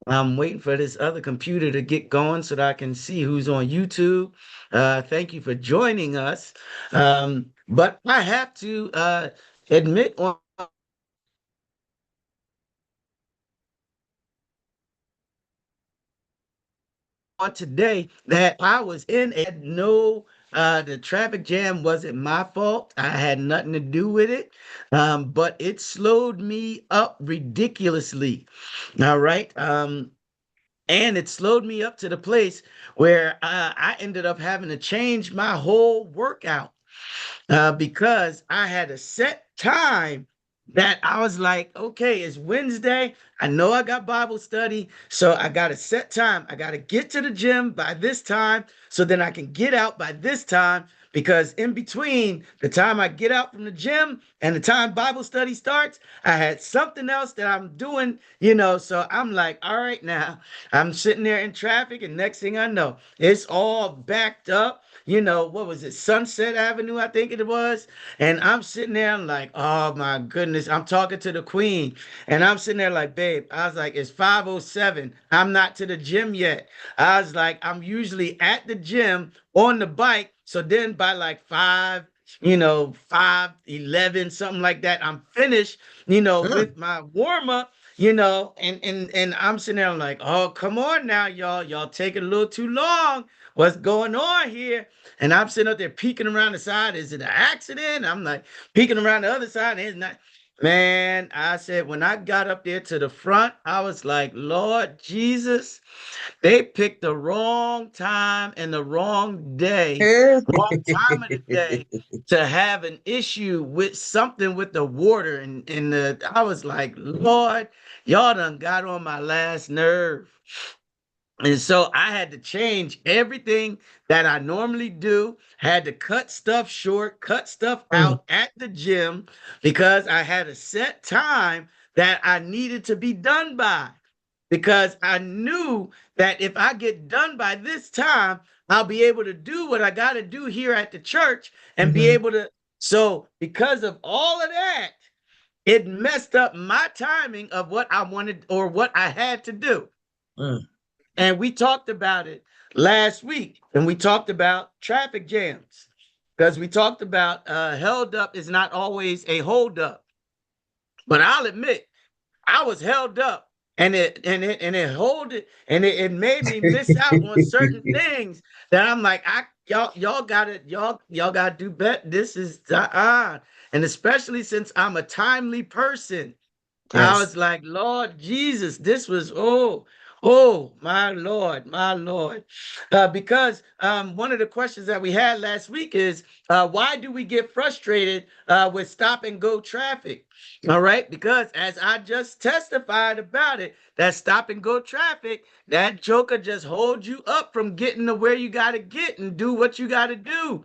I'm waiting for this other computer to get going so that I can see who's on YouTube. Thank you for joining us. But I have to admit on today that I was in a no the traffic jam wasn't my fault. I had nothing to do with it. But it slowed me up ridiculously. All right. And it slowed me up to the place where I ended up having to change my whole workout because I had a set time that I was like, okay, it's Wednesday. I know I got Bible study, so I got a set time. I got to get to the gym by this time so then I can get out by this time. Because in between the time I get out from the gym and the time Bible study starts, I had something else that I'm doing, So I'm like, all right, now I'm sitting there in traffic, and next thing I know, it's all backed up. What was it? Sunset Avenue, I think it was. And I'm sitting there, I'm like, oh my goodness. I'm talking to the queen. And I'm sitting there like, babe, I was like, it's 5:07. I'm not to the gym yet. I was like, I'm usually at the gym on the bike. So then by like 5:11, something like that, I'm finished, Mm. with my warm-up. And I'm sitting there, I'm like, oh, come on now, y'all. Y'all taking a little too long. What's going on here? And I'm sitting up there peeking around the side. Is it an accident? I'm like peeking around the other side. And it's not. Man, I said, when I got up there to the front, I was like, Lord Jesus, they picked the wrong time and the wrong day, wrong time of the day to have an issue with something with the water. And I was like, Lord, y'all done got on my last nerve. And so I had to change everything that I normally do, had to cut stuff short, cut stuff Mm. out at the gym because I had a set time that I needed to be done by. Because I knew that if I get done by this time, I'll be able to do what I got to do here at the church and be Mhm. able to. So, because of all of that, it messed up my timing of what I wanted or what I had to do. Mm. And we talked about it last week, and we talked about traffic jams because we talked about held up is not always a hold up. But I'll admit, I was held up, and it hold it, and it made me miss out on certain things that I'm like, y'all got it, y'all got to do better. This is and especially since I'm a timely person. I Yes. was like, Lord Jesus, this was oh my Lord, my Lord. Because one of the questions that we had last week is why do we get frustrated with stop and go traffic? All right, because as I just testified about it, that stop and go traffic, that joker just holds you up from getting to where you got to get and do what you got to do.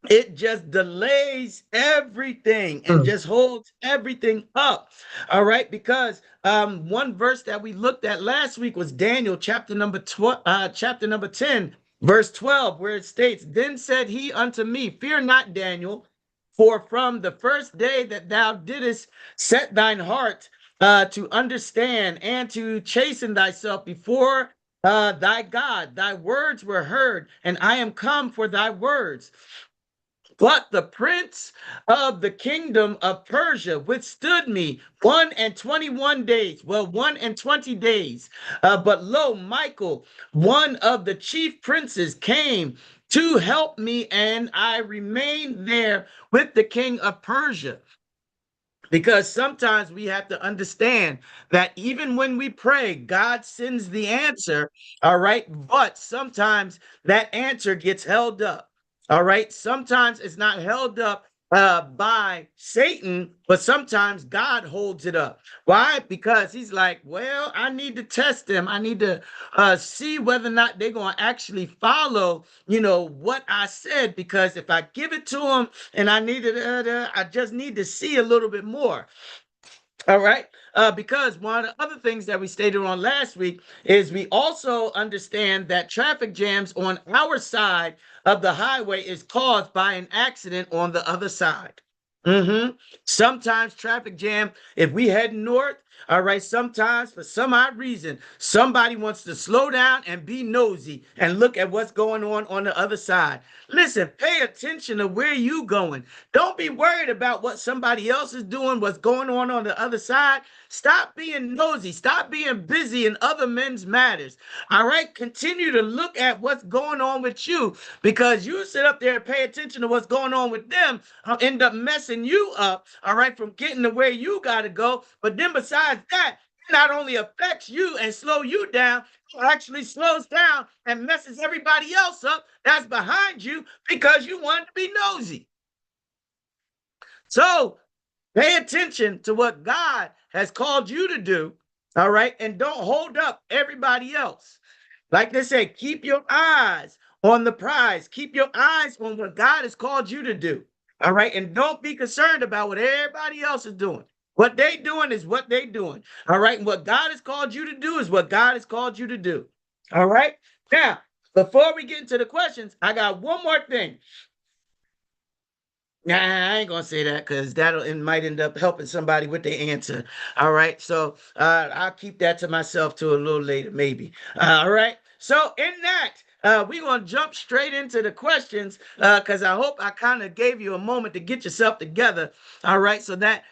It just delays everything and Mm. just holds everything up. All right, because one verse that we looked at last week was Daniel chapter number 12, chapter number 10, verse 12, where it states, then said he unto me, fear not, Daniel, for from the first day that thou didst set thine heart to understand and to chasten thyself before thy God, thy words were heard, and I am come for thy words. But the prince of the kingdom of Persia withstood me 1 and 21 days. Well, 1 and 20 days. But lo, Michael, one of the chief princes, came to help me, and I remained there with the king of Persia. Because sometimes we have to understand that even when we pray, God sends the answer, all right? But sometimes that answer gets held up, all right? Sometimes it's not held up by Satan, but sometimes God holds it up. Why? Because he's like, well, I need to test them. I need to see whether or not they're going to actually follow, what I said. Because if I give it to them, and I just need to see a little bit more. All right. Because one of the other things that we stated on last week is we also understand that traffic jams on our side of the highway is caused by an accident on the other side. hmm Sometimes traffic jam, if we head north All right. Sometimes, for some odd reason, somebody wants to slow down and be nosy and look at what's going on the other side. Listen, pay attention to where you going. Don't be worried about what somebody else is doing, what's going on the other side. Stop being nosy. Stop being busy in other men's matters. All right. Continue to look at what's going on with you, because you sit up there and pay attention to what's going on with them, I'll end up messing you up, all right, from getting to where you got to go. But then besides that, it not only affects you and slow you down, it actually slows down and messes everybody else up that's behind you because you wanted to be nosy. So pay attention to what God has called you to do, all right, and don't hold up everybody else. Like they say, keep your eyes on the prize. Keep your eyes on what God has called you to do. All right. And don't be concerned about what everybody else is doing. What they doing is what they doing. All right. And what God has called you to do is what God has called you to do. All right. Now, before we get into the questions, I got one more thing. Nah, I ain't gonna say that because that'll it might end up helping somebody with their answer. All right, so I'll keep that to myself to a little later, maybe. All right. So in that, we're gonna jump straight into the questions because I hope I kind of gave you a moment to get yourself together. All right, so that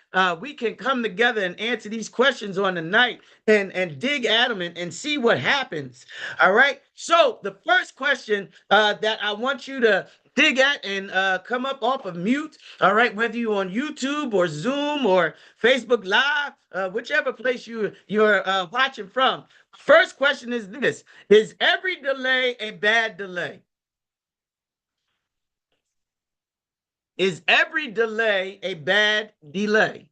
we can come together and answer these questions on the night and dig at them and see what happens. All right. So the first question that I want you to dig at and come up off of mute. All right, whether you're on YouTube or Zoom or Facebook Live, whichever place you're watching from. First question is this: is every delay a bad delay? Is every delay a bad delay?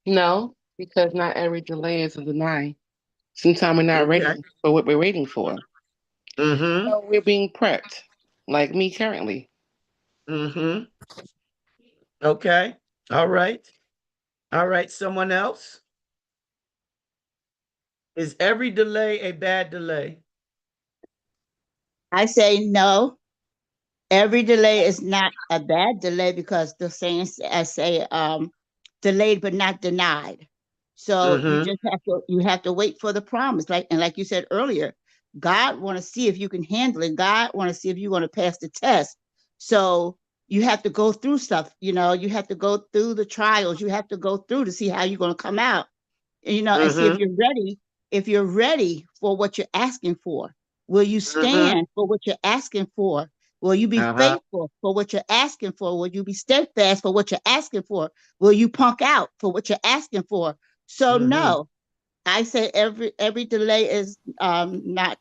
No, because not every delay is a deny. Sometimes we're not Okay. ready for what we're waiting for. Mm-hmm. So we're being prepped, like me currently. Mm-hmm. Okay. All right. All right. Someone else? Is every delay a bad delay? I say no. Every delay is not a bad delay because the saying I say delayed but not denied. So Mm-hmm. you have to wait for the promise. Like you said earlier, God want to see if you can handle it. God want to see if you're going to pass the test. So you have to go through stuff. You have to go through the trials. You have to go through to see how you're going to come out. And see if Mm-hmm. you're ready. If you're ready for what you're asking for, will you Mm-hmm. stand for what you're asking for? Will you be Uh-huh. faithful for what you're asking for? Will you be steadfast for what you're asking for? Will you punk out for what you're asking for? So Mm-hmm. no, I say every delay is not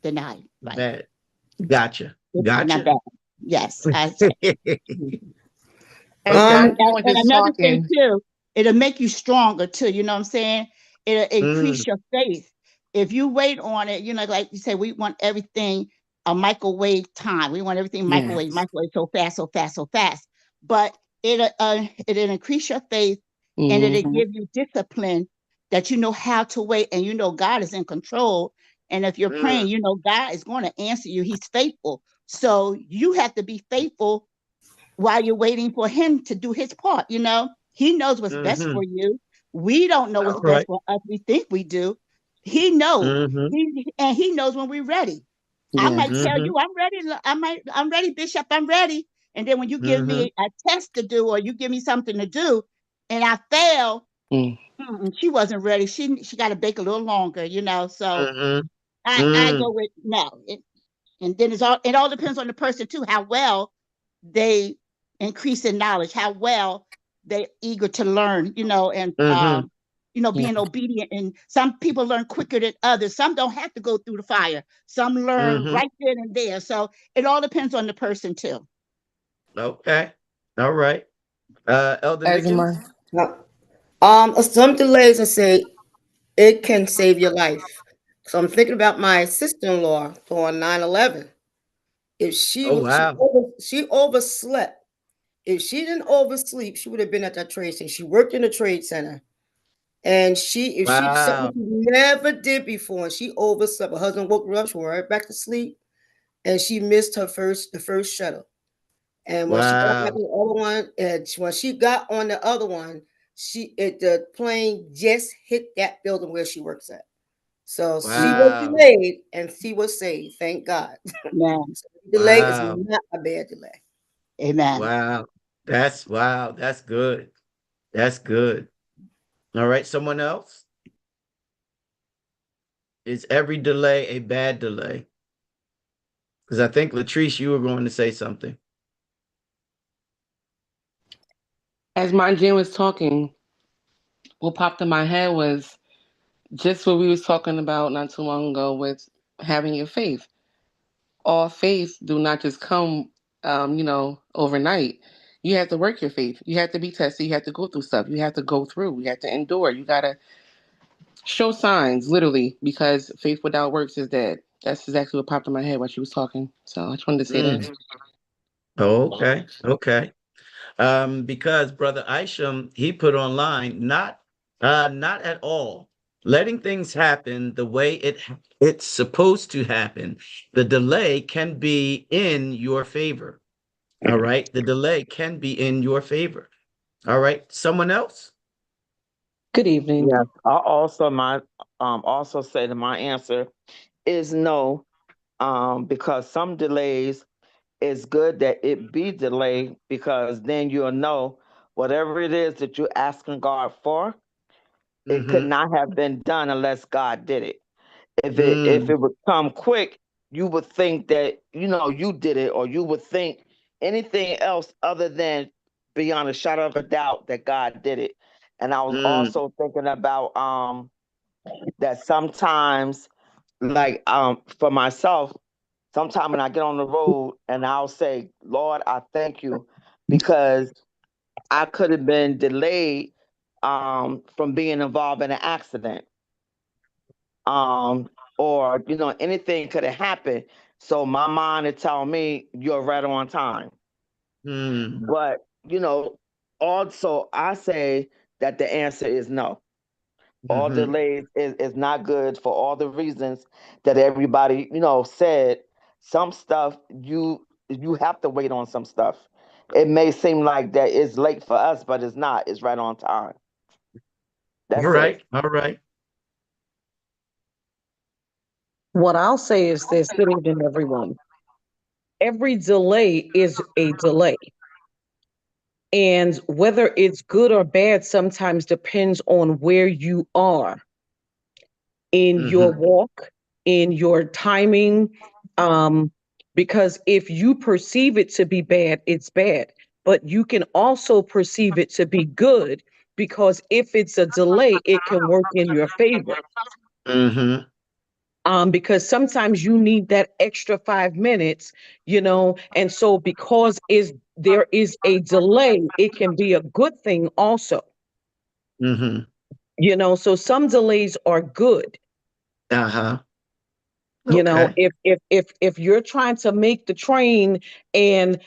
denied. Right? Bad. Gotcha. It's not Gotcha. bad. Yes, I say. And Okay. my And, and, point and is another thing talking. too, it'll make you stronger too. You know what I'm saying? It'll Mm, increase your faith. If you wait on it, like you say, we want everything a microwave time. We want everything microwave, Yes. microwave so fast, so fast, so fast. But it'll increase your faith and it'll Mm-hmm. give you discipline that you know how to wait and you know God is in control. And if you're mm, praying, you know God is going to answer you. He's faithful. So you have to be faithful while you're waiting for him to do his part. He knows what's best mm-hmm. for you. We don't know All what's best right. for us. We think we do. He knows. Mm-hmm. He knows when we're ready. I might Yes. tell Mm-hmm. you I'm ready. I'm ready, Bishop. I'm ready. And then when you give Mm-hmm. me a test to do or you give me something to do and I fail, Mm. she wasn't ready. She got to bake a little longer. So Mm-hmm. I Mm, go with no. And then it all depends on the person too, how well they increase in knowledge, how well they're eager to learn, and mm-hmm. Yeah. being obedient. And some people learn quicker than others. Some don't have to go through the fire. Some learn Mm-hmm. right then and there. So it all depends on the person too. Okay. All right. Elder As in Nickens? my Now, some delays I say it can save your life. So I'm thinking about my sister-in-law on 9/11. If she Oh, was wow. she overslept. If she didn't oversleep, she would have been at that trade center. She worked in a trade center. And if she something Wow. she never did before, and she overslept. Her husband woke her up, she went right back to sleep, and she missed the first shuttle. And when she got back Wow. on the other one, and when she got on the other one, the plane just hit that building where she works at. So she was Wow. delayed and she was saved. Thank God. Amen. So delay is Wow. not a bad delay. Amen. Wow. Wow. That's good. That's good. All right. Someone else? Is every delay a bad delay? Because I think Latrice, you were going to say something. As my Jen was talking, what popped in my head was just what we was talking about not too long ago with having your faith. All faith do not just come, overnight. You have to work your faith. You have to be tested. You have to go through stuff. You have to go through. You have to endure. You gotta show signs, literally, because faith without works is dead. That's exactly what popped in my head while she was talking. So I just wanted to say that. Mm. Okay. Okay. Because Brother Isham, he put online, not at all. Letting things happen the way it's supposed to happen. The delay can be in your favor. All right. The delay can be in your favor. All right. Someone else? Good evening. Yes. I also say that my answer is no, because some delays it's good that it be delayed because then you'll know whatever it is that you're asking God for, it could Mm-hmm. not have been done unless God did it. If Mm, it would come quick, you would think that you did it, or you would think anything else other than beyond a shadow of a doubt that God did it. And I was mm, also thinking about that sometimes, like for myself, sometimes when I get on the road and I'll say, Lord, I thank you because I could have been delayed from being involved in an accident. Or anything could have happened. So my mind is telling me you're right on time. mm, But also I say that the answer is no. All mm-hmm. delays is not good for all the reasons that everybody said. Some stuff you have to wait on some stuff. It may seem like that it's late for us, but it's not. It's right on time. All That's it. right. All right. What I'll say is this, good evening, everyone. Every delay is a delay. And whether it's good or bad sometimes depends on where you are in your Mm-hmm. walk, in your timing. Um, because if you perceive it to be bad, it's bad. But you can also perceive it to be good because if it's a delay, it can work in your favor. Mm-hmm. Because sometimes you need that extra 5 minutes, and so because is there is a delay, it can be a good thing also, Mm-hmm. so some delays are good. Uh-huh. Okay. If you're trying to make the train and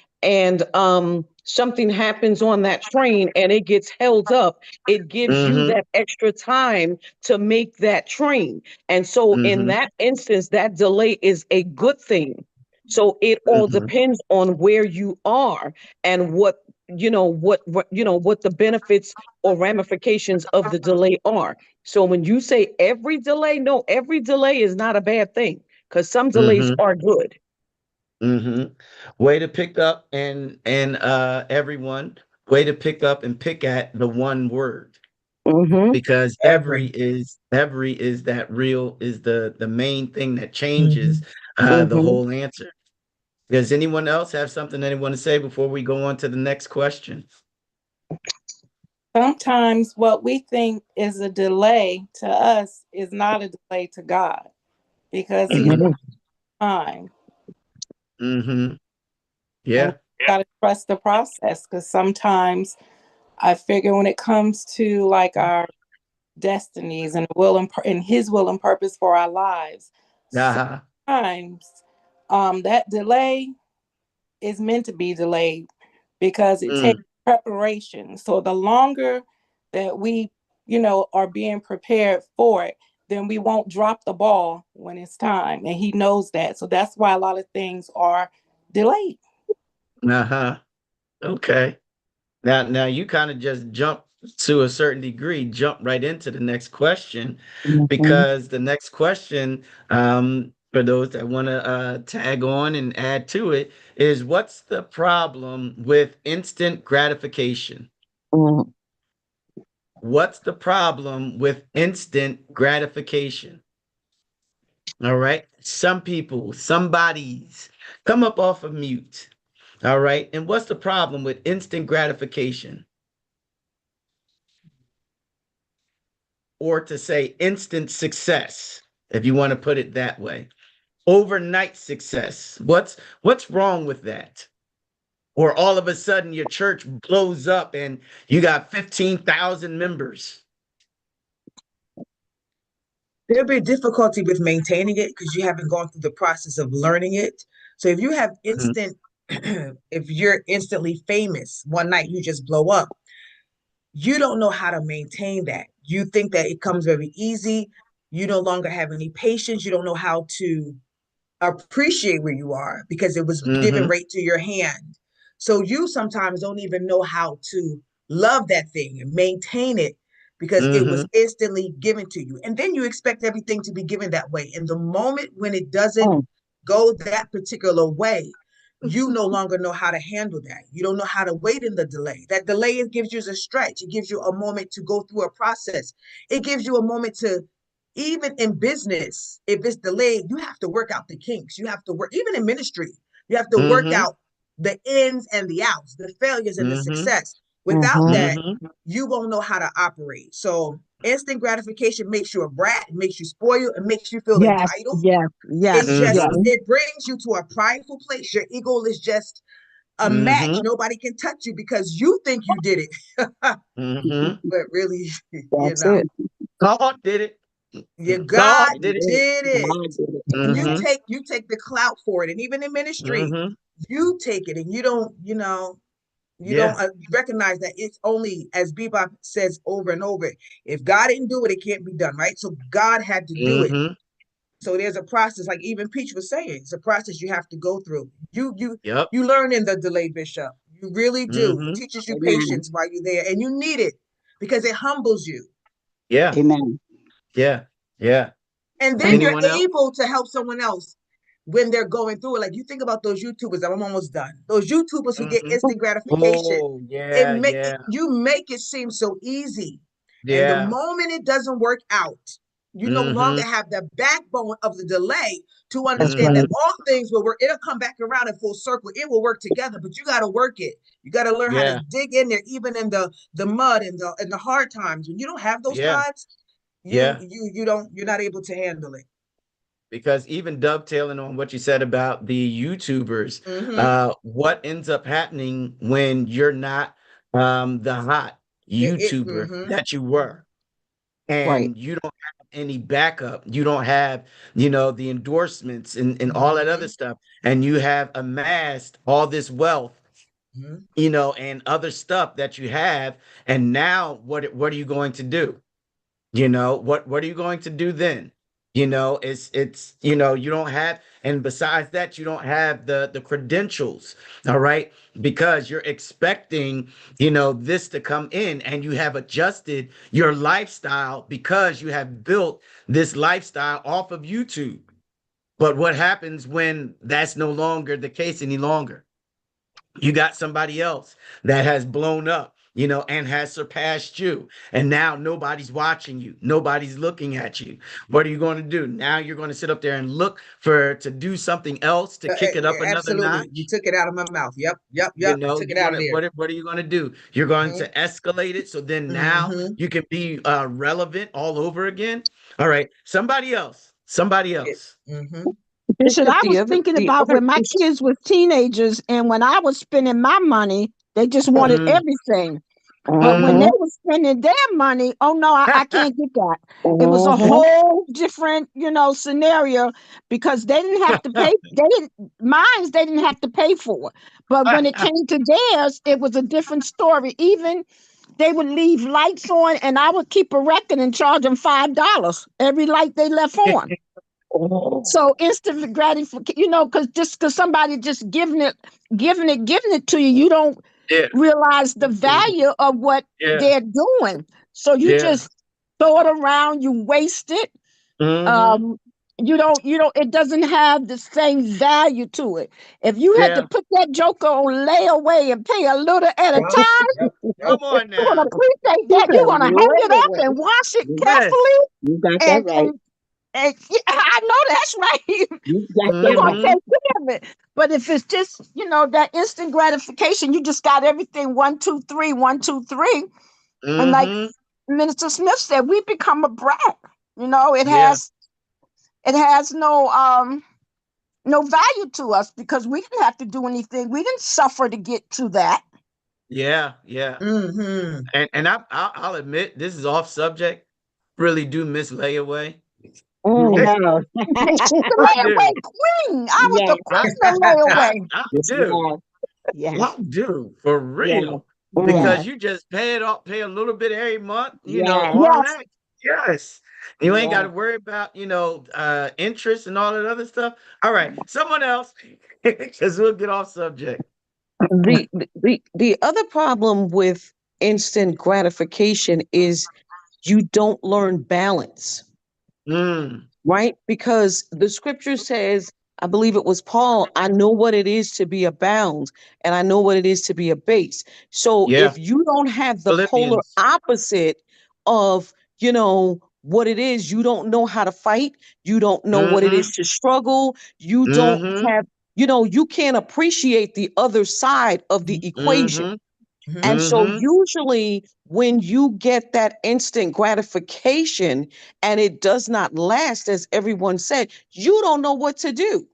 something happens on that train and it gets held up, it gives you Mm-hmm. that extra time to make that train. And so in Mm-hmm. that instance, that delay is a good thing. So it all Mm-hmm. depends on where you are and what the benefits or ramifications of the delay are. So when you say every delay, no, every delay is not a bad thing because some delays Mm-hmm. are good. Mm-hmm. Way to pick up and everyone, way to pick up and pick at the one word. Mm-hmm. Because Every. every is that real is the main thing that Mm-hmm. changes the Mm-hmm. whole answer. Does anyone else have something they want to say before we go on to the next question? Sometimes what we think is a delay to us is not a delay to God because He's Mm-hmm. time. Mm-hmm. And we Yeah. got to trust the process because sometimes I figure when it comes to like our destinies and and His will and purpose for our lives, Uh-huh. sometimes that delay is meant to be delayed because it Mm. takes preparation. So the longer that we, are being prepared for it, then we won't drop the ball when it's time. And He knows that. So that's why a lot of things are delayed. Uh-huh. Okay. Now you kind of just to a certain degree, jump right into the next question, Mhm. because the next question, for those that want to tag on and add to it, is what's the problem with instant gratification? Mhm. What's the problem with instant gratification? All right. Some people, somebody's come up off of mute. All right. And what's the problem with instant gratification? Or to say instant success, if you want to put it that way. Overnight success. What's wrong with that? Or all of a sudden your church blows up and you got 15,000 members. There'll be difficulty with maintaining it because you haven't gone through the process of learning it. So if you have Mhm. instant, if you're instantly famous one night, you just blow up, you don't know how to maintain that. You think that it comes very easy. You no longer have any patience. You don't know how to appreciate where you are because it was given Mhm. right to your hand. So you sometimes don't even know how to love that thing and maintain it because it was Mhm. instantly given to you. And then you expect everything to be given that way. And the moment when it doesn't Mm. go that particular way, you no longer know how to handle that. You don't know how to wait in the delay. That delay, it gives you a stretch. It gives you a moment to go through a process. It gives you a moment to, even in business, if it's delayed, you have to work out the kinks. You have to work, even in ministry, you have to work Mhm. out the ins and the outs, the failures and the Mhm. success. Without Mhm. that, Mhm. you won't know how to operate. So instant gratification makes you a brat, it makes you spoiled, it makes you feel Yes, entitled. yes, yes, It just, yes. Mhm. it brings you to a prideful place. Your ego is just a match. Mhm. Nobody can touch you because you think you did it. Mhm. But really, you That's know, it. God did it. your God God did it. did it. God did it. And you Mhm. take the clout for it. And even in ministry, Mhm. you take it and you don't, you don't Yeah. recognize that it's only, as Bebop says over and over, if God didn't do it, it can't be done, right? So God had to do it. Mhm. So there's a process, like even Peach was saying, it's a process you have to go through. Yep. You learn in the delay, Bishop. You really do. It Mhm. teaches you Amen. patience while you're there, and you need it because it humbles you. Yeah. Amen. Yeah. Yeah. And then And you're Anyone else? able to help someone else when they're going through it. Like you think about those YouTubers, I'm almost done. Those YouTubers who get Mhm. instant gratification, Oh, yeah, yeah. you make it seem so easy. And the Yeah. moment it doesn't work out, you no longer Mhm. have the backbone of the delay to that's understand that right. Mhm. all things will work. It'll come back around in full circle. It will work together, but you got to work it. You got to learn how to Yeah. dig in there, even in the mud and the hard times. When you don't have those Yeah. times, Yeah. you're not able to handle it. Because even dovetailing on what you said about the YouTubers, Mm-hmm. what ends up happening when you're not the hot YouTuber Mm-hmm. that you were, Right. and you don't have any backup, you don't have, the endorsements and all that other Mm-hmm. stuff, and you have amassed all this wealth, Mm-hmm. and other stuff that you have, and now what are you going to do? What are you going to do then? You don't have, and besides that, you don't have the credentials, all right? Because you're expecting, this to come in, and you have adjusted your lifestyle because you have built this lifestyle off of YouTube. But what happens when that's no longer the case any longer? You got somebody else that has blown up, and has surpassed you. And now nobody's watching you. Nobody's looking at you. What are you going to do? Now you're going to sit up there and look to do something else to kick it up another Absolutely. You notch. took it out of my mouth. Yep. Yep. You Yep. know, Took it you're out going of to, there. what are you going to do? You're going to escalate it. So then now Mm-hmm. you can be relevant all over again. All right. Somebody else. Somebody else. Mm-hmm. Bishop, Bishop, I was thinking the about other when my issue. kids were teenagers and when I was spending my money, they just wanted Mm, everything. But when they mm. Mhm. were spending their money, oh no, I can't get that. It was a Mhm. whole different, scenario because they didn't have to pay. They didn't have to pay for it. But when it came to theirs, it was a different story. Even they would leave lights on and I would keep a record and charge them $5 every light they left on. Mhm. So instant gratification, because somebody just giving it to you, you don't. Yeah. realize the value of what Yeah. they're doing. So you Yeah. just throw it around, you waste it. Mm-hmm. Um, you don't, it doesn't have the same value to it. If you had to Yeah. put that joker on layaway and pay a little at a Yep. time, Yep. Yep. Come on you're gonna now. appreciate You that. You're better gonna hang lay it it up away. and wash it Yes. carefully. You got that And right. yeah, I know that's right. You got that You're gonna right. Mm-hmm. take care of it. But if it's just, that instant gratification, you just got everything 1, 2, 3, 1, 2, 3. And like Mm-hmm. Minister Smith said, we become a brat. It Yeah. has no value to us because we didn't have to do anything. We didn't suffer to get to that. Yeah. Yeah. Mm-hmm. And I'll admit this is off subject. Really do miss layaway. I Mm. know. The I do. layaway queen. I was Yes. the queen of layaway. I Yes. do. Yes. I do for Yes. real. Mm. Because Yes. you just pay it off, pay a little bit every month, Yes. all Yes. that. Yes. You ain't got to Yes. worry about, interest and all that other stuff. All right. Someone else, because we'll get off subject. The other problem with instant gratification is you don't learn balance, Mm, right? Because the scripture says, I believe it was Paul, I know what it is to be a bound and I know what it is to be a base. So yeah. if you don't have the polar Philippians. opposite of, what it is, you don't know how to fight, you don't know what it Mm-hmm. is to struggle, you don't Mm-hmm. have, you can't appreciate the other side of the equation. Mm-hmm. And so Mm-hmm. usually when you get that instant gratification and it does not last, as everyone said, you don't know what to do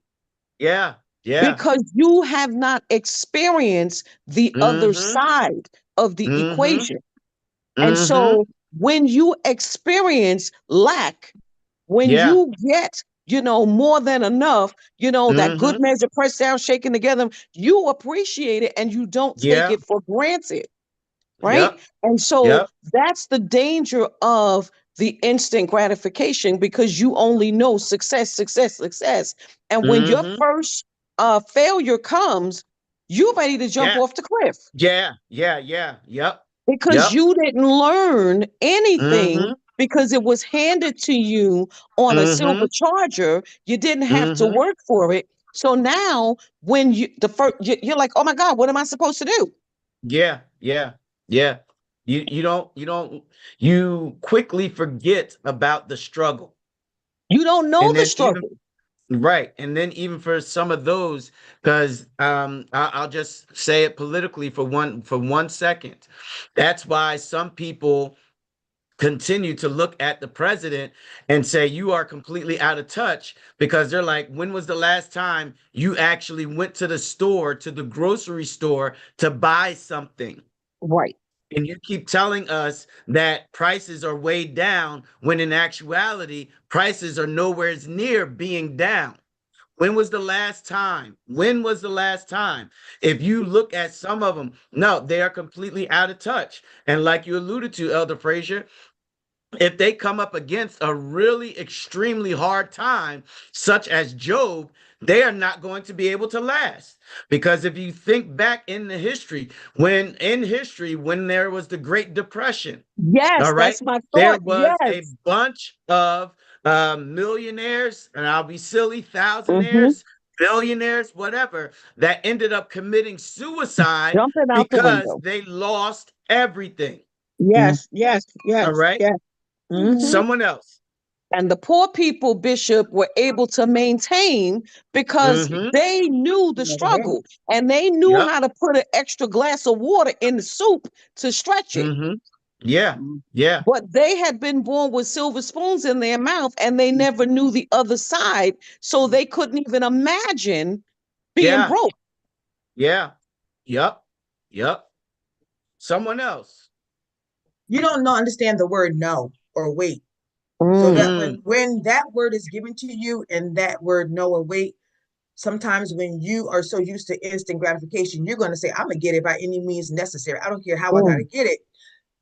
Yeah. Yeah. because you have not experienced the other Mm-hmm. side of the Mm-hmm. equation. And Mm-hmm. so when you experience lack, when Yeah. you get, more than enough, that Mm-hmm. good measure pressed down, shaken together, you appreciate it and you don't take Yeah. it for granted. Right? Yep. And so Yep. that's the danger of the instant gratification because you only know success, success, success. And when your Mm-hmm. first failure comes, you're ready to jump Yeah. off the cliff Yeah. Yeah. Yeah. Yep. because Yep. you didn't learn anything Mm-hmm. because it was handed to you on a silver Mm-hmm. charger. You didn't have to Mm-hmm. work for it. So now when you're like, oh my God, what am I supposed to do? Yeah. Yeah. Yeah. You quickly forget about the struggle. You don't know And the then even struggle. right. And then even for some of those, because I'll just say it politically for one second. That's why some people continue to look at the president and say you are completely out of touch because they're like, when was the last time you actually went to the store, to the grocery store to buy something? Right. And you keep telling us that prices are way down when in actuality, prices are nowhere near being down. When was the last time? When was the last time? If you look at some of them, no, they are completely out of touch. And like you alluded to, Elder Frazier, if they come up against a really extremely hard time, such as Job, they are not going to be able to last. Because if you think back in the history, when there was the Great Depression, Yes, all right, that's my there thought. was a Yes. bunch of millionaires, and I'll be silly, Hmm. thousandaires, billionaires, whatever, that ended up committing suicide Jumping out the because window. they lost everything. Mm. Yes. Yes. All Yes. right. Yes. Mm-hmm. Mm-hmm. Someone else. And the poor people, Bishop, were able to maintain because Mm-hmm. they knew the Never had struggle and they knew Yep. how to put an extra glass of water in the soup to stretch it. Mm-hmm. Yeah. it. Yeah. But they had been born with silver spoons in their mouth and they never knew the other side. So they couldn't even imagine being Yeah. broke. Yeah. Yep. Yep. Someone else. You don't know understand the word no or wait. So Mm. that Mm. when that word is given to you and that word no or wait, sometimes when you are so used to instant gratification, you're going to say, I'm gonna get it by any means necessary. I don't care how I gotta Mm. get it.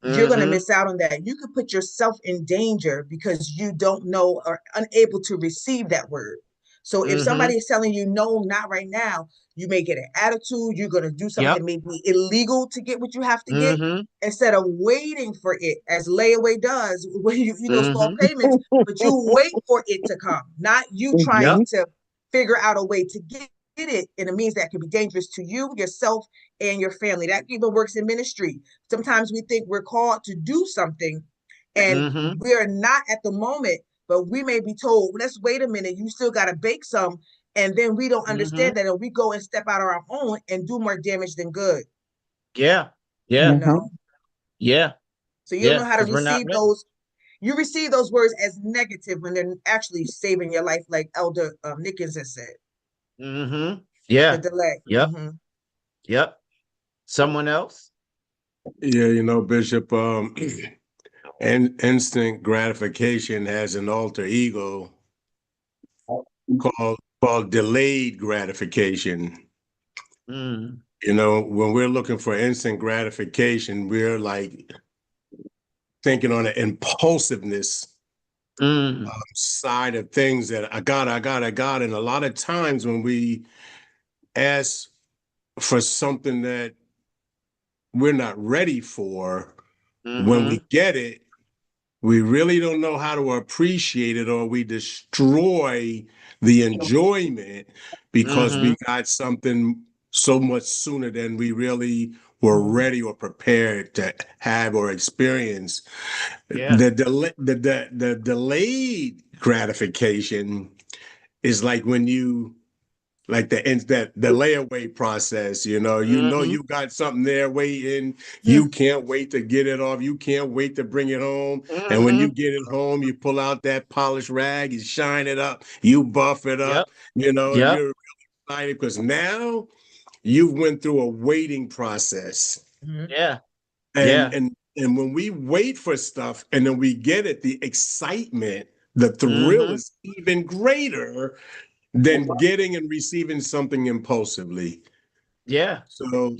You're going to Mm-hmm. miss out on that. You could put yourself in danger because you don't know or unable to receive that word. So if somebody is telling you, no, not right now, you may get an attitude. You're going to do something that may be illegal to get what you have to get, instead of waiting for it, as layaway does, when you know, small payments, but you wait for it to come, not you trying to figure out a way to get it. And it means that can be dangerous to you, yourself, and your family. That even works in ministry. Sometimes we think we're called to do something and we are not at the moment, but we may be told, let's wait a minute, you still got to bake some. And then we don't understand that, and we go and step out on our own and do more damage than good. Yeah. You know? Yeah. So you don't know how to 'cause we're not receive ready. those. You receive those words as negative when they're actually saving your life, like Elder Nickens has said. The Yeah. delay. Yep. Someone else? Yeah, you know, Bishop, and instant gratification has an alter ego called delayed gratification. You know, when we're looking for instant gratification, we're like thinking on the impulsiveness side of things that I got. And a lot of times when we ask for something that we're not ready for, when we get it, we really don't know how to appreciate it, or we destroy the enjoyment because we got something so much sooner than we really were ready or prepared to have or experience. The delayed gratification is like when you like the layaway process, you know, you got something there waiting, you can't wait to get it off, you can't wait to bring it home. And when you get it home, you pull out that polished rag, you shine it up, you buff it up, you know, and you're really excited because now you went through a waiting process. And when we wait for stuff and then we get it, the excitement, the thrill is even greater than getting and receiving something impulsively. So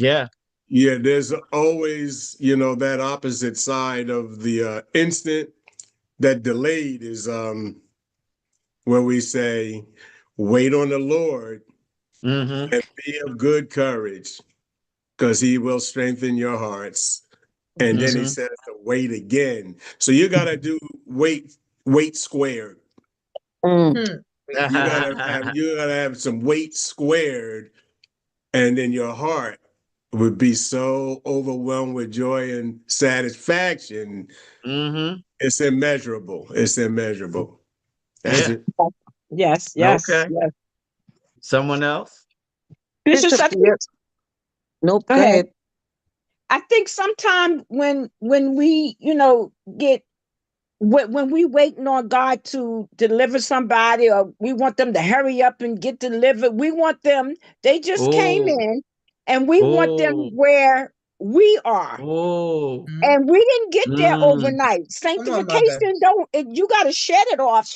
there's always, you know, that opposite side of the instant. That delayed is where we say, wait on the Lord and be of good courage, because he will strengthen your hearts. And then he says to wait again. So you got to do wait squared. You gotta have some weight squared, and then your heart would be so overwhelmed with joy and satisfaction. It's immeasurable. It's immeasurable. That's it. Yes. Okay. Someone else? Bishop, Nope, go ahead. I think sometimes when we, you know, get when we waiting on God to deliver somebody, or we want them to hurry up and get delivered, we want them, they just came in, and we want them where we are. And we didn't get there overnight. Sanctification you got to shed it off.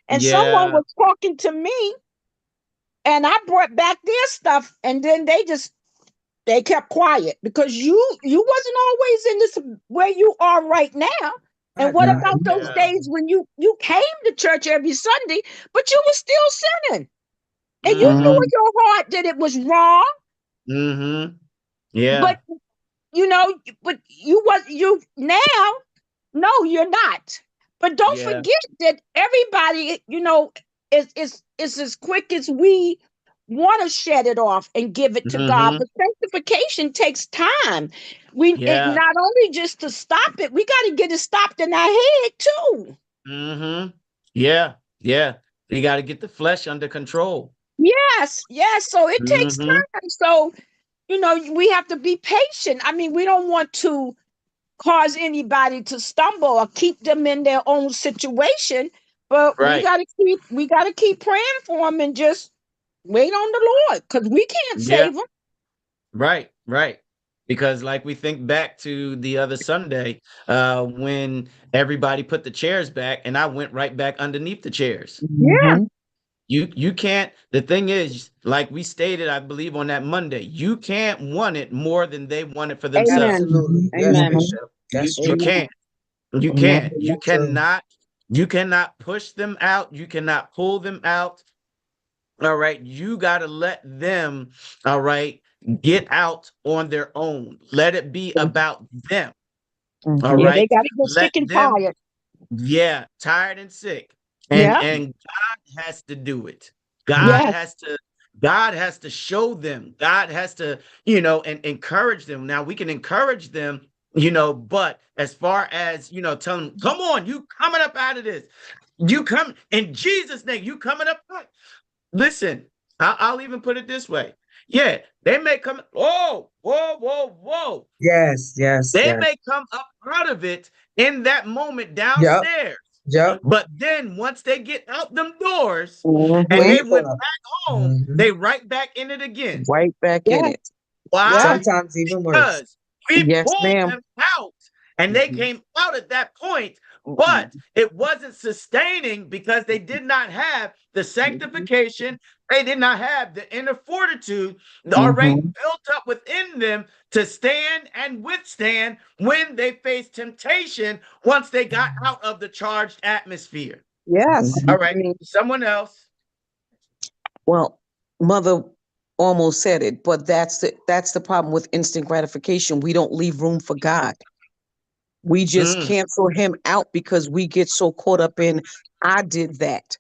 And someone was talking to me, and I brought back their stuff, and then they kept quiet, because you wasn't always in this where you are right now. And what about those days when you came to church every Sunday, but you were still sinning, and you knew in your heart that it was wrong? But you know, but you now, no, you're not. But don't forget that everybody, you know, is as quick as we want to shed it off and give it to God. But sanctification takes time. It not only just to stop it, we got to get it stopped in our head too. You got to get the flesh under control. Yes. So it takes time. So, you know, we have to be patient. I mean, we don't want to cause anybody to stumble or keep them in their own situation, but we gotta keep praying for them and just wait on the Lord, because we can't save them. Right. Because like we think back to the other Sunday, when everybody put the chairs back and I went right back underneath the chairs. You can't, the thing is, like we stated, I believe on that Monday, you can't want it more than they want it for themselves. Absolutely. Amen. Yes, Bishop. You can't. You cannot You cannot push them out. You cannot pull them out. All right. You got to let them, all right, get out on their own. Let it be about them. All Yeah, they right. got to get Let sick and them, tired. yeah, tired and sick. Yeah. And God has to do it. God Yes. has to God has to show them. God has to, and encourage them. Now we can encourage them, but as far as, tell them, come on, you coming up out of this. You come in Jesus' name, you coming up. Listen, I'll even put it this way. Yeah, they may come. Oh, whoa, whoa, whoa. Yes, yes, They yes. may come up out of it in that moment Yep, downstairs. yep. But then once they get out them doors and Wait they Mm-hmm. for went them. back home, Mhm. they right back in it again. Right back in Yeah. it. Yeah. Why? Sometimes even worse. Because we Yes, pulled ma'am. them out and they Mhm. came out at that point, Mhm. but it wasn't sustaining because they did not have the Mhm. sanctification. They did not have the inner fortitude already Mhm. built up within them to stand and withstand when they faced temptation once they got out of the charged atmosphere. Yes. All Mhm. right, someone else. Well, mother almost said it, but that's the problem with instant gratification. We don't leave room for God. We just Mm, cancel him out because we get so caught up in, I did that.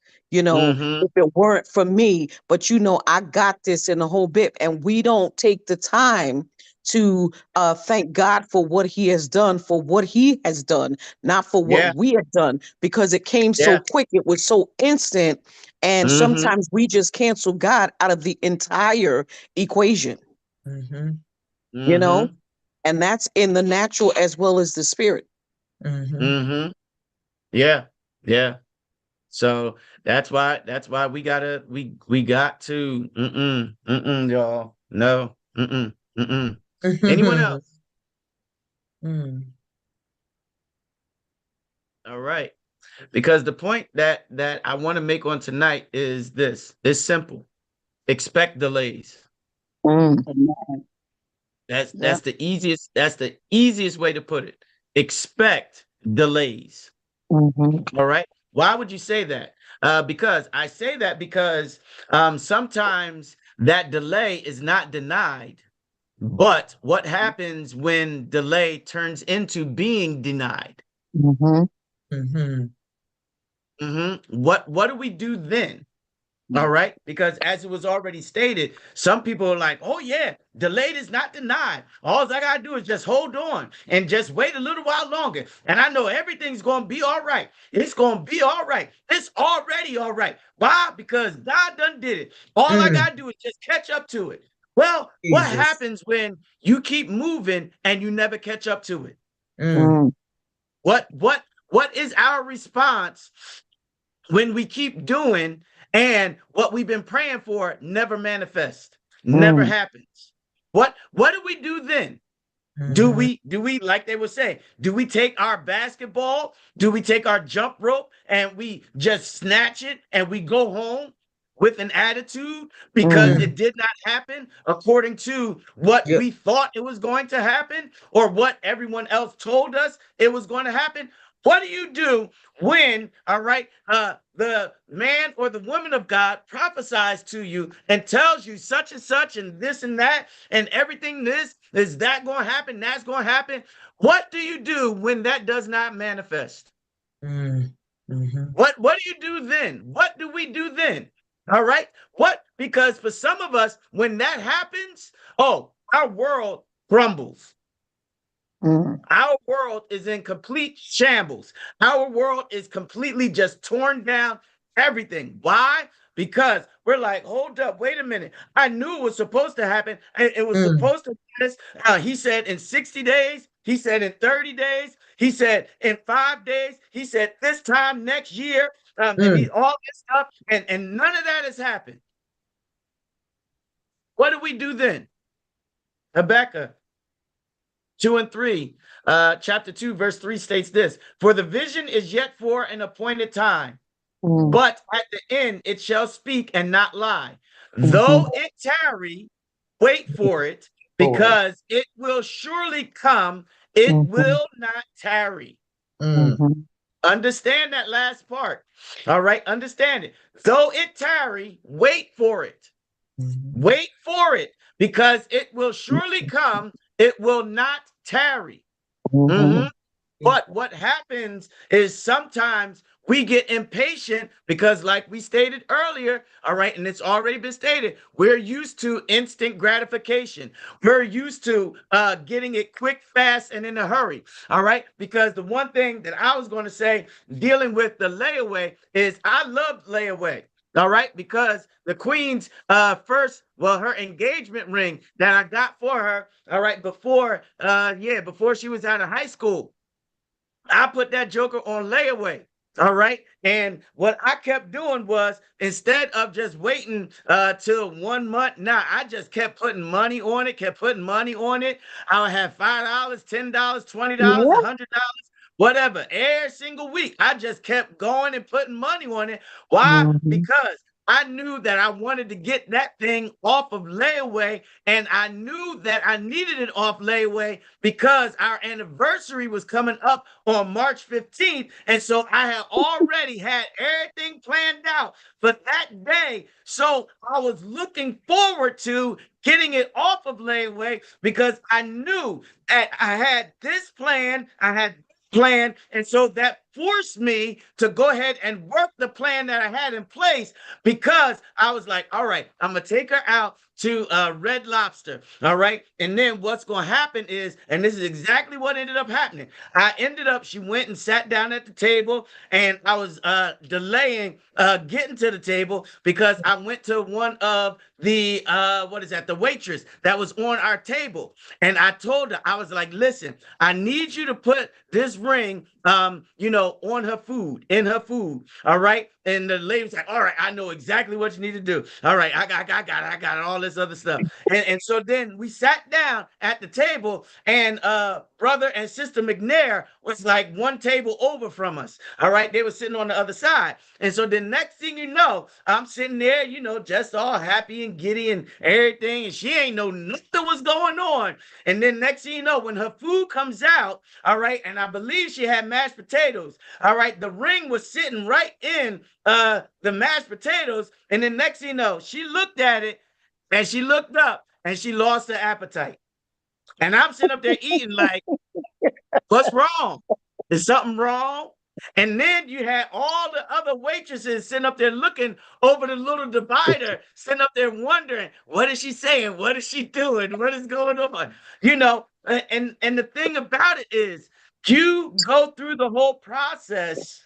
mm-hmm. If it weren't for me, but I got this in the whole bit. And we don't take the time to thank God for what he has done, for what he has done, not for Yeah, what we have done, because it came so yeah. quick. It was so instant. And Mm-hmm. sometimes we just cancel God out of the entire equation, Mhm, you know, Mm-hmm. and that's in the natural as well as the spirit. mhm, Mm-hmm. Yeah, yeah. So that's why we got to y'all. No. Anyone mhm. else? Mm, All right. Because the point that I want to make on tonight is this. It's simple. Expect delays. Mm, That's the easiest way to put it. Expect delays. mhm, All right. Why would you say that? Because I say that because sometimes that delay is not denied. But what happens when delay turns into being denied? mhm, mhm, What do we do then? All right. Because as it was already stated, some people are like, oh, yeah, delayed is not denied. All I got to do is just hold on and just wait a little while longer. And I know everything's going to be all right. It's going to be all right. It's already all right. Why? Because God done did it. All I mm. got to do is just catch up to it. Well, what Jesus. happens when you keep moving and you never catch up to it? Mm, mm, What is our response when we keep doing and what we've been praying for never manifests, never mm, happens? What do we do then? Do mhm. we like they would say, do we take our basketball? Do we take our jump rope and we just snatch it and we go home with an attitude because mm, Mm. it did not happen according to what Yep. we thought it was going to happen or what everyone else told us it was going to happen? What do you do when, all right, the man or the woman of God prophesies to you and tells you such and this and that and everything this is that going to happen, that's going to happen? What do you do when that does not manifest? Mm, mhm, What do you do then? What do we do then? All right. What? Because for some of us, when that happens, oh, our world crumbles. mm, Our world is in complete shambles. Our world is completely just torn down, everything. Why? Because we're like, hold up, wait a minute. I knew it was supposed to happen. And it was mm, supposed to be this. He said in 60 days. He said in 30 days. He said in 5 days. He said this time next year. And mm. all this stuff. And none of that has happened. What do we do then? Habakkuk 2 and 3, chapter 2, verse 3 states this: For the vision is yet for an appointed time, mm, but at the end it shall speak and not lie. mhm, Though it tarry, wait for it, for it. because it will surely come, it Mhm, will not tarry. Mm. mhm, Understand that last part. All right, understand it. Though it tarry, wait for it. Wait for it, because it will surely come. It will not tarry. Mhm. But what happens is sometimes we get impatient because, like we stated earlier, all right, and it's already been stated, we're used to instant gratification. We're used to getting it quick, fast, and in a hurry, all right? Because the one thing that I was going to say dealing with the layaway is I loved layaway. All right, because the queen's her engagement ring that I got for her, all right, before she was out of high school, I put that joker on layaway. All right. And what I kept doing was, instead of just waiting till 1 month, I just kept putting money on it, kept putting money on it. I would have $5, $10, $20, Yeah. $100, whatever. Every single week, I just kept going and putting money on it. Why? Mhm. Because I knew that I wanted to get that thing off of layaway, and I knew that I needed it off layaway because our anniversary was coming up on March 15th. And so I had already had everything planned out for that day. So I was looking forward to getting it off of layaway because I knew that I had this plan. And so that forced me to go ahead and work the plan that I had in place, because I was like, all right, I'm going to take her out to Red Lobster. All right. And then what's going to happen is, and this is exactly what ended up happening. She went and sat down at the table, and I was delaying getting to the table because I went to one of the, the waitress that was on our table. And I told her, I was like, listen, I need you to put this ring, on her food, in her food. All right. And the lady was like, all right, I know exactly what you need to do. All right, I got all this other stuff. And so then we sat down at the table, and brother and sister McNair was like one table over from us. All right, they were sitting on the other side. And so the next thing you know, I'm sitting there, just all happy and giddy and everything, and she ain't know nothing was going on. And then next thing you know, when her food comes out, all right, and I believe she had mashed potatoes, all right, the ring was sitting right in the mashed potatoes. And then next thing you know, she looked at it, and she looked up, and she lost her appetite. And I'm sitting up there eating like, what's wrong? Is something wrong? And then you had all the other waitresses sitting up there looking over the little divider, sitting up there wondering, what is she saying? What is she doing? What is going on? And the thing about it is, you go through the whole process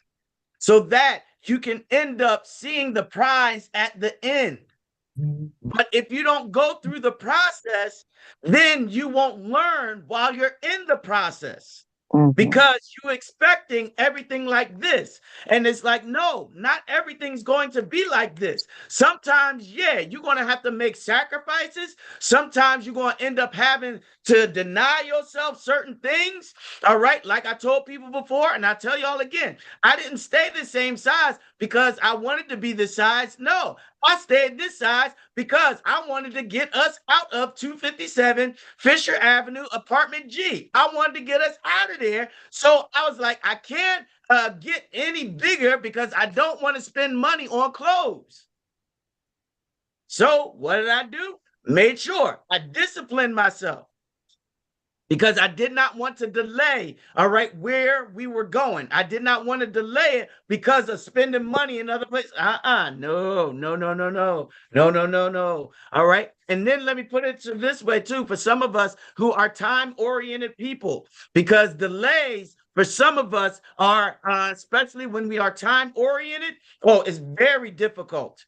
so that you can end up seeing the prize at the end. But if you don't go through the process, then you won't learn while you're in the process, because you're expecting everything like this. And it's like, no, not everything's going to be like this. Sometimes, you're going to have to make sacrifices. Sometimes you're going to end up having to deny yourself certain things. All right. Like I told people before, and I tell y'all again, I didn't stay the same size because I wanted to be this size. No, I stayed this size because I wanted to get us out of 257 Fisher Avenue, apartment G. I wanted to get us out of there. So I was like, I can't get any bigger because I don't want to spend money on clothes. So what did I do? Made sure I disciplined myself, because I did not want to delay, all right, where we were going. I did not want to delay it because of spending money in other places. No, no, no, no, no, no, no, no, no. All right. And then let me put it this way too, for some of us who are time-oriented people, because delays for some of us are, especially when we are time-oriented, it's very difficult.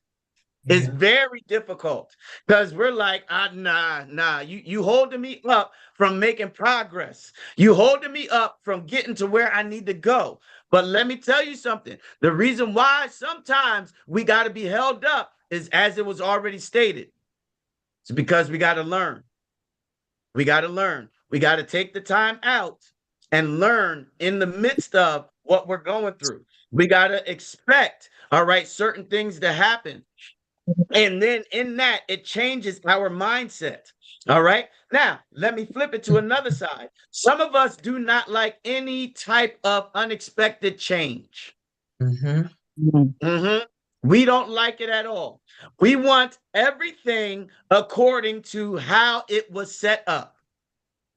It's very difficult because we're like, nah, you holding me up from making progress. You holding me up from getting to where I need to go. But let me tell you something. The reason why sometimes we got to be held up is, as it was already stated, it's because we got to learn. We got to learn. We got to take the time out and learn in the midst of what we're going through. We got to expect, all right, certain things to happen. And then in that, it changes our mindset. All right. Now, let me flip it to another side. Some of us do not like any type of unexpected change. We don't like it at all. We want everything according to how it was set up.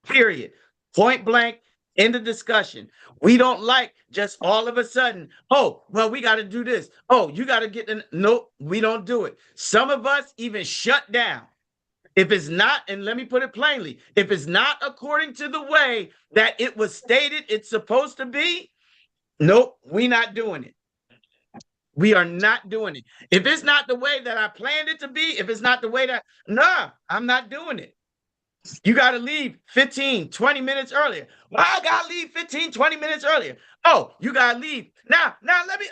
Period. Point blank, end of discussion. We don't like just all of a sudden, oh, well, we got to do this. Oh, you got to get in. Nope, we don't do it. Some of us even shut down. If it's not, and let me put it plainly, if it's not according to the way that it was stated it's supposed to be, nope, we not doing it. We are not doing it. If it's not the way that I planned it to be, if it's not the way that, nah, I'm not doing it. You got to leave 15, 20 minutes earlier. Well, I got to leave 15, 20 minutes earlier. Oh, you got to leave. Now let me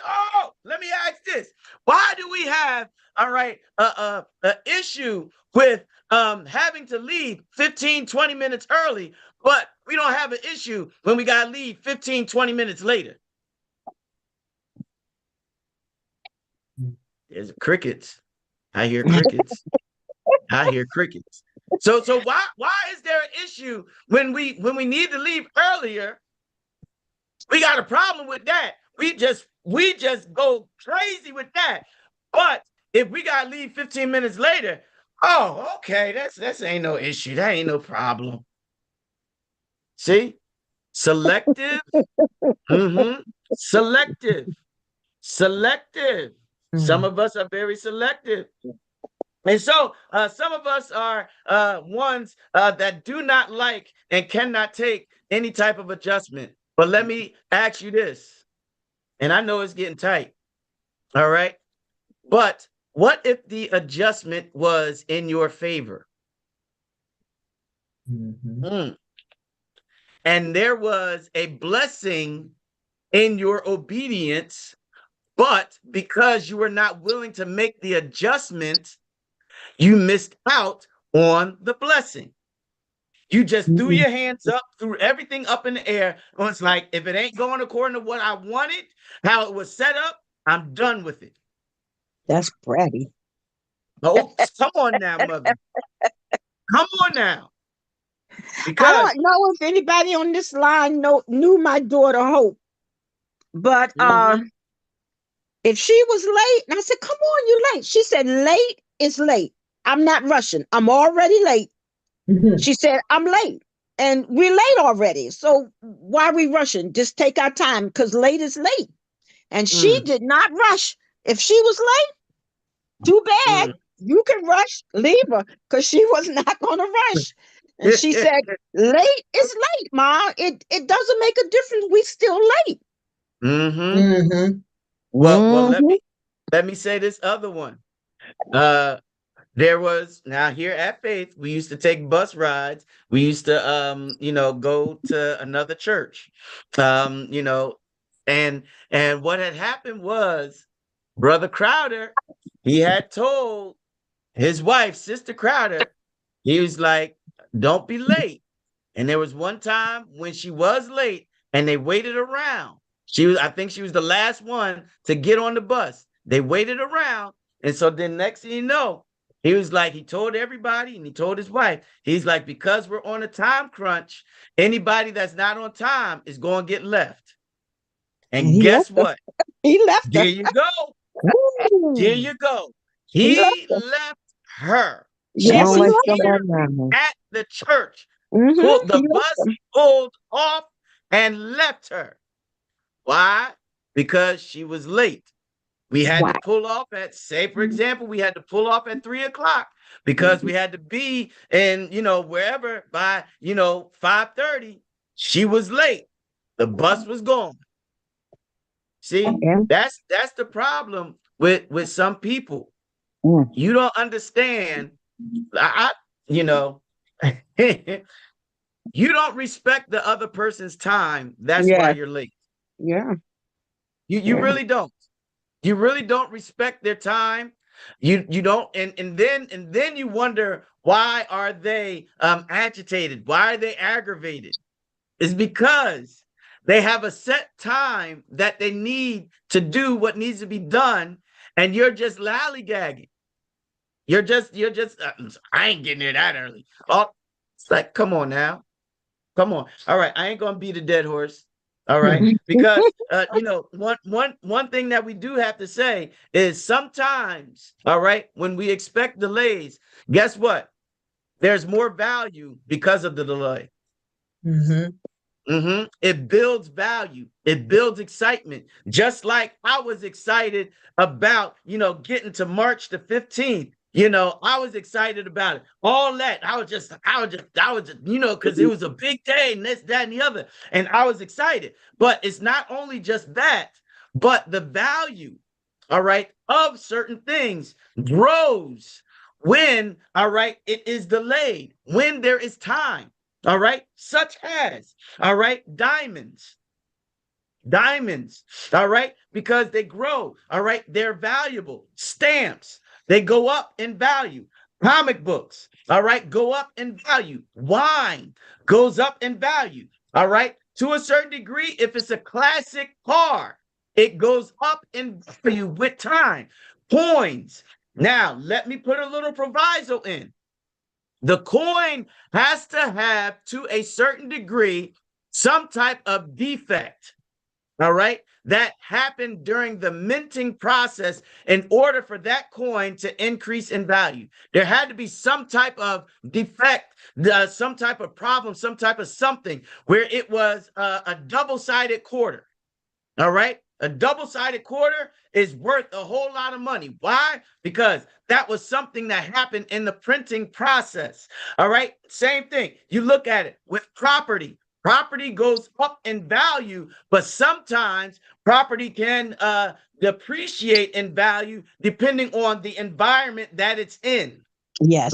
ask this. Why do we have, all right, a issue with having to leave 15, 20 minutes early, but we don't have an issue when we got to leave 15, 20 minutes later? There's crickets. I hear crickets. I hear crickets. So why is there an issue when we need to leave earlier? We got a problem with that. We just go crazy with that. But if we gotta leave 15 minutes later, oh, okay, that's ain't no issue. That ain't no problem. See? Selective. Selective. Selective. Some of us are very selective. And so some of us are ones that do not like and cannot take any type of adjustment. But let me ask you this, and I know it's getting tight, all right? But what if the adjustment was in your favor? And there was a blessing in your obedience, but because you were not willing to make the adjustment, you missed out on the blessing. You just threw your hands up, threw everything up in the air. And it's like, if it ain't going according to what I wanted, how it was set up, I'm done with it. That's bratty. Oh, come on now, mother. Come on now. Because I don't know if anybody on this line knew my daughter Hope, but if she was late, and I said, "Come on, you late." She said, "Late is late. I'm not rushing. I'm already late." She said, "I'm late, and we're late already. So why are we rushing? Just take our time because late is late." And she did not rush. If she was late, too bad. You can rush, leave her, because she was not going to rush. And she said, "Late is late, Ma. It doesn't make a difference. We still late." Well, let me say this other one. There was, now here at Faith, we used to take bus rides. We used to go to another church. And what had happened was Brother Crowder, he had told his wife, Sister Crowder, he was like, "Don't be late." And there was one time when she was late and they waited around. I think she was the last one to get on the bus. They waited around. And so then next thing you know, he was like, he told everybody and he told his wife, he's like, because we're on a time crunch, anybody that's not on time is going to get left. And guess what? He left her. There you go. There you go. He left her. She was here at the church. The bus pulled off and left her. Why? Because she was late. We had to pull off at, say, for example, we had to pull off at 3:00 because we had to be in, wherever by, 5:30. She was late. The bus was gone. See, that's the problem with some people. You don't understand. You don't respect the other person's time. That's why you're late. Yeah. You really don't. You really don't respect their time. You don't, and then you wonder, why are they agitated? Why are they aggravated? It's because they have a set time that they need to do what needs to be done, and you're just lollygagging. You're just, I ain't getting there that early. Oh, it's like, come on now. Come on. All right. I ain't gonna beat a dead horse. All right. Because one thing that we do have to say is sometimes, all right, when we expect delays, guess what? There's more value because of the delay. It builds value. It builds excitement. Just like I was excited about, getting to March the 15th. I was excited about it. All that. I was just, because it was a big day and this, that, and the other. And I was excited. But it's not only just that, but the value, all right, of certain things grows when, all right, it is delayed, when there is time. All right, such as, all right, diamonds, all right, because they grow, all right, they're valuable. Stamps, they go up in value. Comic books, all right, go up in value. Wine goes up in value, all right, to a certain degree. If it's a classic car, it goes up in value with time. Coins. Now, let me put a little proviso in. The coin has to have, to a certain degree, some type of defect, all right, that happened during the minting process in order for that coin to increase in value. There had to be some type of defect, some type of problem, some type of something where it was a double-sided quarter. All right. A double-sided quarter is worth a whole lot of money. Why? Because that was something that happened in the printing process. All right. Same thing. You look at it with property. Property goes up in value, but sometimes property can depreciate in value depending on the environment that it's in. Yes.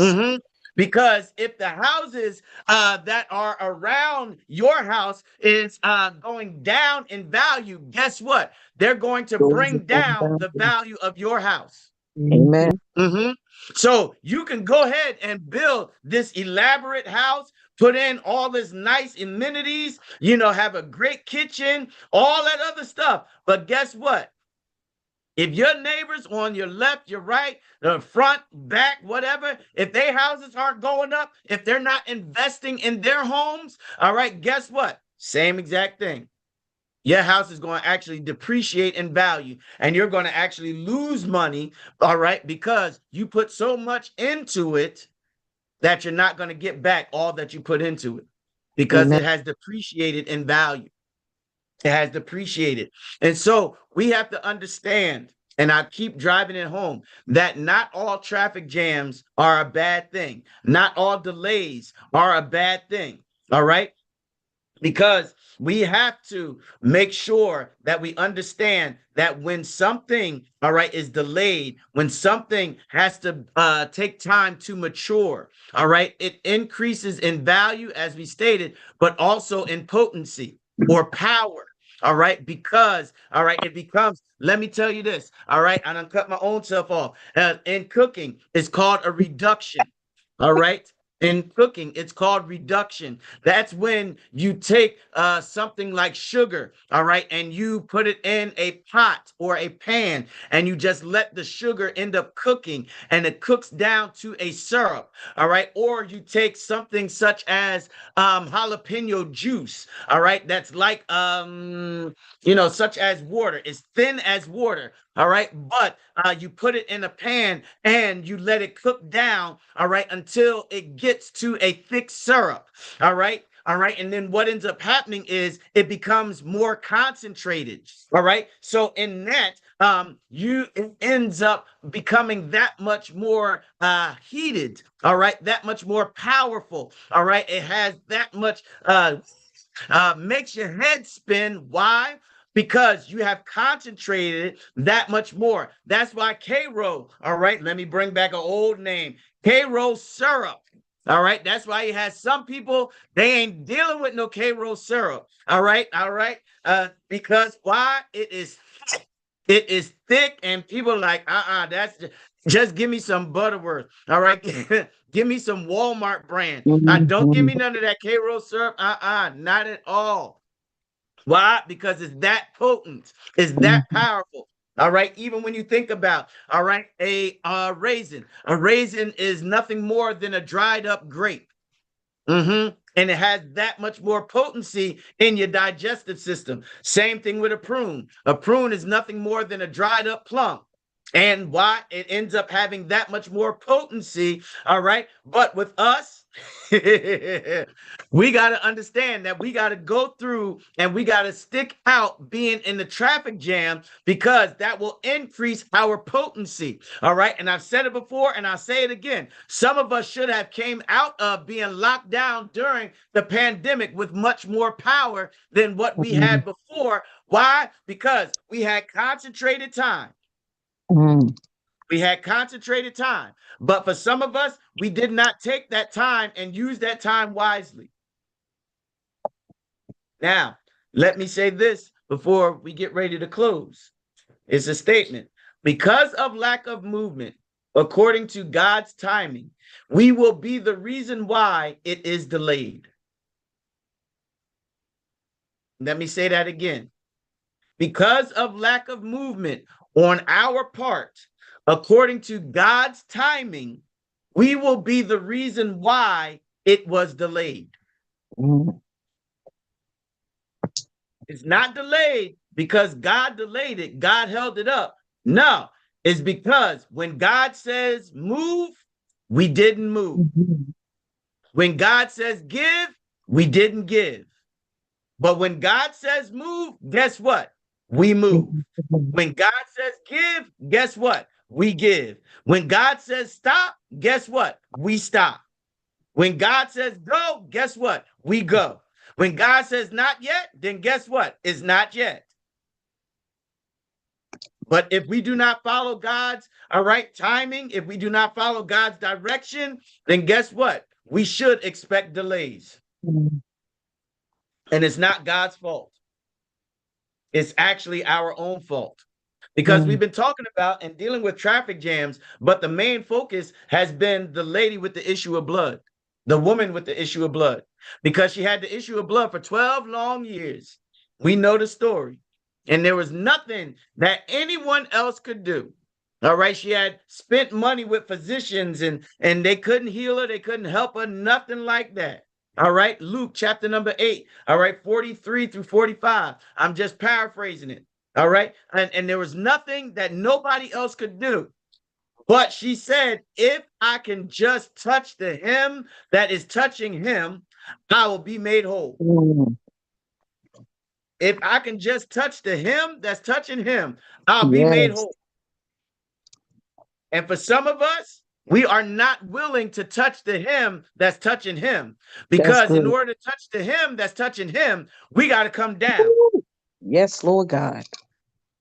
Because if the houses that are around your house is going down in value, guess what? They're going to bring down the value of your house. Amen. So you can go ahead and build this elaborate house, put in all this nice amenities, have a great kitchen, all that other stuff. But guess what? If your neighbors on your left, your right, the front, back, whatever, if their houses aren't going up, if they're not investing in their homes, all right, guess what? Same exact thing. Your house is going to actually depreciate in value, and you're going to actually lose money, all right, because you put so much into it that you're not going to get back all that you put into it because it has depreciated in value. It has depreciated. And so we have to understand, and I keep driving it home, that not all traffic jams are a bad thing. Not all delays are a bad thing. All right. Because we have to make sure that we understand that when something, all right, is delayed, when something has to take time to mature, all right, it increases in value, as we stated, but also in potency or power. All right, because, all right, it becomes, let me tell you this, all right, I done cut my own self off. In cooking, it's called a reduction. All right. In cooking, it's called reduction. That's when you take something like sugar, all right, and you put it in a pot or a pan, and you just let the sugar end up cooking, and it cooks down to a syrup, all right. Or you take something such as jalapeno juice, all right, that's like such as water. It's thin as water, all right, but you put it in a pan and you let it cook down, all right, until it gets to a thick syrup, all right. All right. And then what ends up happening is it becomes more concentrated. All right. So in that, it ends up becoming that much more heated. All right. That much more powerful. All right. It has that much makes your head spin. Why? Because you have concentrated that much more. That's why K-Roll, all right, let me bring back an old name, K-Roll syrup. All right, that's why you have some people, they ain't dealing with no K-Roll syrup. All right, because why? It is thick, and people are like, that's just give me some Butterworth. All right, give me some Walmart brand. Don't give me none of that K-Roll syrup. Not at all. Why? Because it's that potent, it's that powerful. All right. Even when you think about, all right, a raisin is nothing more than a dried up grape. And it has that much more potency in your digestive system. Same thing with a prune. A prune is nothing more than a dried up plum. And why? It ends up having that much more potency. All right. But with us, we got to understand that we got to go through and we got to stick out being in the traffic jam, because that will increase our potency. All right. And I've said it before and I'll say it again. Some of us should have came out of being locked down during the pandemic with much more power than what we had before. Why? Because we had concentrated time. We had concentrated time. But for some of us, we did not take that time and use that time wisely. Now, let me say this before we get ready to close. It's a statement. Because of lack of movement, according to God's timing, we will be the reason why it is delayed. Let me say that again. Because of lack of movement on our part, according to God's timing, we will be the reason why it was delayed. It's not delayed because God delayed it. God held it up. No, it's because when God says move, we didn't move. When God says give, we didn't give. But when God says move, guess what? We move. When God says give, guess what? We give. When God says stop, guess what? We stop. When God says go, guess what? We go. When God says not yet, then guess what? It's not yet. But if we do not follow God's, all right, timing, if we do not follow God's direction, then guess what? We should expect delays. And it's not God's fault. It's actually our own fault. Because we've been talking about and dealing with traffic jams, but the main focus has been the lady with the issue of blood, the woman with the issue of blood, because she had the issue of blood for 12 long years. We know the story. And there was nothing that anyone else could do. All right. She had spent money with physicians and they couldn't heal her. They couldn't help her. Nothing like that. All right. Luke chapter number 8. All right. 43 through 45. I'm just paraphrasing it. All right. And there was nothing that nobody else could do. But she said, if I can just touch the hem that is touching him, I will be made whole. If I can just touch the hem that's touching him, I'll be made whole. And for some of us, we are not willing to touch the hem that's touching him, because in order to touch the hem that's touching him, we got to come down. Yes, Lord God.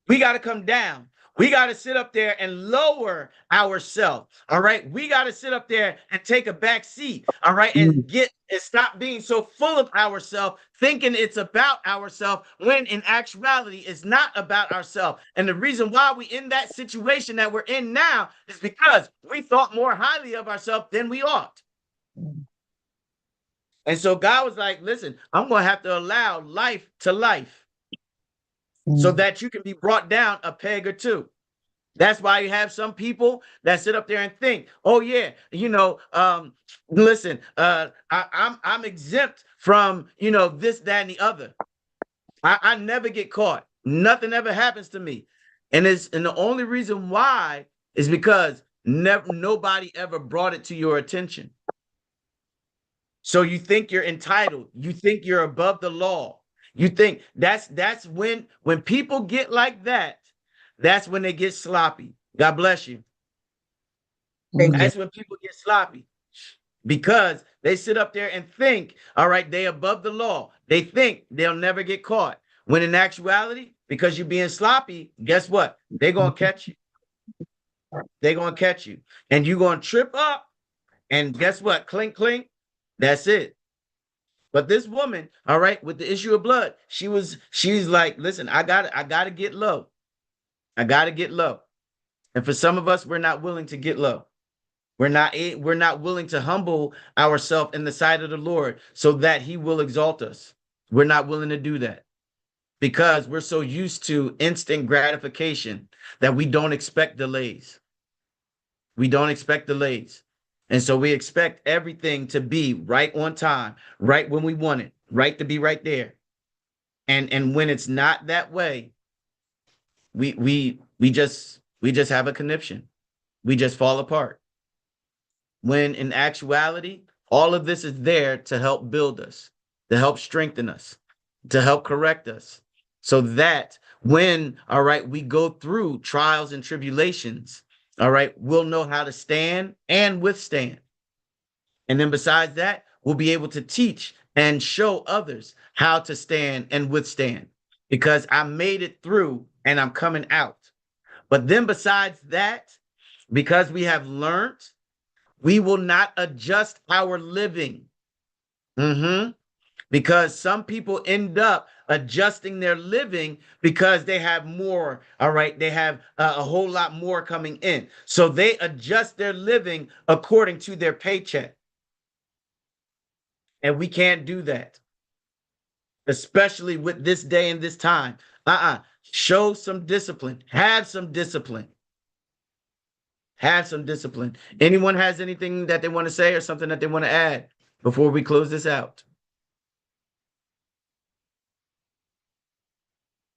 We got to come down. We got to sit up there and lower ourselves. All right. We got to sit up there and take a back seat. All right. And stop being so full of ourselves, thinking it's about ourselves, when in actuality, it's not about ourselves. And the reason why we in that situation that we're in now is because we thought more highly of ourselves than we ought. And so God was like, listen, I'm going to have to allow life to life, so that you can be brought down a peg or two. That's why you have some people that sit up there and think, oh yeah, listen, I'm exempt from, this, that, and the other. I never get caught. Nothing ever happens to me. And the only reason why is because nobody ever brought it to your attention. So you think you're entitled. You think you're above the law. You think that's when people get like that, that's when they get sloppy. God bless you. That's when people get sloppy, because they sit up there and think, all right, they above the law. They think they'll never get caught. When in actuality, because you're being sloppy, guess what? They're going to catch you. They're going to catch you. And you're going to trip up. And guess what? Clink, clink. That's it. But this woman, all right, with the issue of blood, she's like, listen, I gotta get low. I gotta get low. And for some of us, we're not willing to get low. We're not willing to humble ourselves in the sight of the Lord so that he will exalt us. We're not willing to do that. because we're so used to instant gratification that we don't expect delays. We don't expect delays. And so we expect everything to be right on time, right when we want it, right to be right there. And when it's not that way, we just have a conniption. We just fall apart. When in actuality, all of this is there to help build us, to help strengthen us, to help correct us, so that when, all right, we go through trials and tribulations, all right, we'll know how to stand and withstand. And then besides that, we'll be able to teach and show others how to stand and withstand because I made it through and I'm coming out. But then besides that, because we have learned, we will not adjust our living. Because some people end up adjusting their living because they have more. All right. They have a whole lot more coming in. So they adjust their living according to their paycheck. And we can't do that, especially with this day and this time. Show some discipline. Have some discipline. Have some discipline. Anyone has anything that they want to say or something that they want to add before we close this out?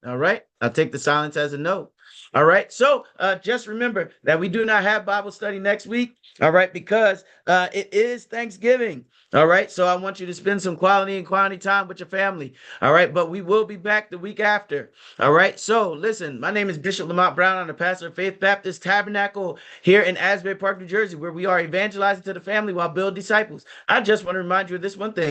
All right. I'll take the silence as a no. All right. So just remember that we do not have Bible study next week. All right. Because it is Thanksgiving. All right. So I want you to spend some quality time with your family. All right. But we will be back the week after. All right. So listen, my name is Bishop Lamont Brown. I'm the pastor of Faith Baptist Tabernacle here in Asbury Park, New Jersey, where we are evangelizing to the family while building disciples. I just want to remind you of this one thing.